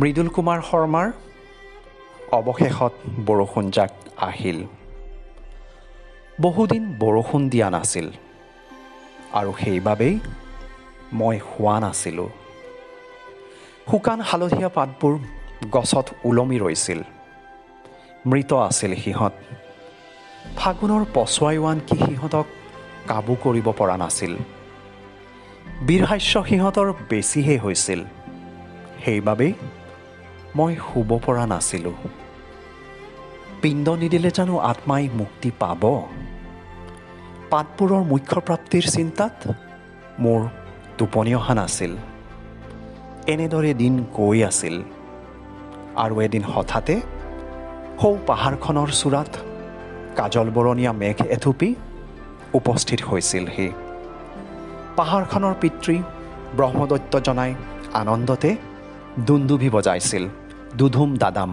মৃদুল কুমাৰ শৰ্মাৰ অৱশেষত বৰষুণজাক আহিল। বহুদিন বৰষুণ দিয়া নাছিল আৰু সেইবাবেই মই শোৱা নাছিলোঁ। শুকান হালধীয়া পাতবোৰ গছত ওলমি ৰৈছিল। মৃত আছিল সিহঁত। ফাগুনৰ পছুৱাইও আনকি সিহঁতক কাবু কৰিব পৰা নাছিল। বীৰহাস্য সিহঁতৰ বেছিহে হৈছিল। সেইবাবেই মই শুব পৰা নাছিলোঁ। পিণ্ড নিদিলে জানো আত্মাই মুক্তি পাব? পাতবোৰৰ মুখ্য প্ৰাপ্তিৰ চিন্তাত মোৰ টোপনি অহা নাছিল। এনেদৰে দিন গৈ আছিল আৰু এদিন হঠাতে সৌ পাহাৰখনৰ চূড়াত কাজল বৰণীয়া মেঘ এথুপি উপস্থিত হৈছিলহি। পাহাৰখনৰ পিতৃ ব্ৰহ্মদত্ত জনাই আনন্দতে দুন্দুভি বজাইছিল দুধুম দাদাম।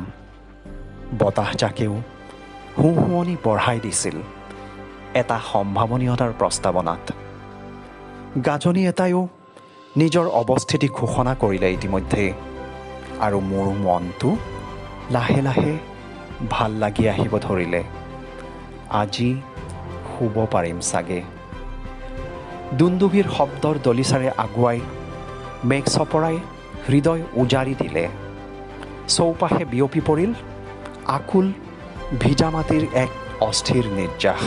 বতাহজাকেও হুঁহুৱনি বঢ়াই দিছিল এটা সম্ভাৱনীয়তাৰ প্ৰস্তাৱনাত। গাজনি এটাইও নিজৰ অৱস্থিতি ঘোষণা কৰিলে ইতিমধ্যে, আৰু মোৰ মনটো লাহে লাহে ভাল লাগি আহিব ধৰিলে। আজি শুব পাৰিম চাগে। দুন্দুভিৰ শব্দৰ দলিচাৰে আগুৱাই মেঘ চপৰাই হৃদয় উজাৰি দিলে। চৌপাশে বিয়পি পৰিল আকুল ভিজা মাটিৰ এক অস্থিৰ নিৰ্যাস।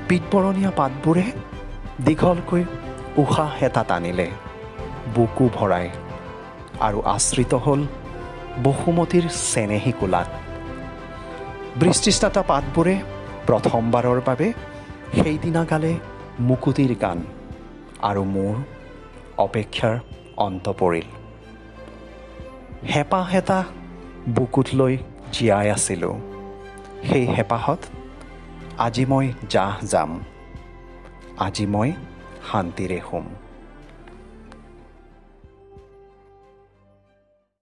পিতবৰণীয়া পাতবোৰে দীঘলকৈ উশাহ এটা টানিলে বুকু ভৰাই, আৰু আশ্ৰিত হ'ল বসুমতীৰ চেনেহী কোলাত। বৃষ্টিস্নাত পাতবোৰে প্ৰথমবাৰৰ বাবে সেইদিনা গালে মুকুতিৰ গান, আৰু মোৰ অপেক্ষাৰ অন্ত পৰিল। হেঁপাহ এটা বুকুত লৈ জীয়াই আছিলোঁ। সেই হেঁপাহত আজি মই যাম। আজি মই শান্তিৰে শুম।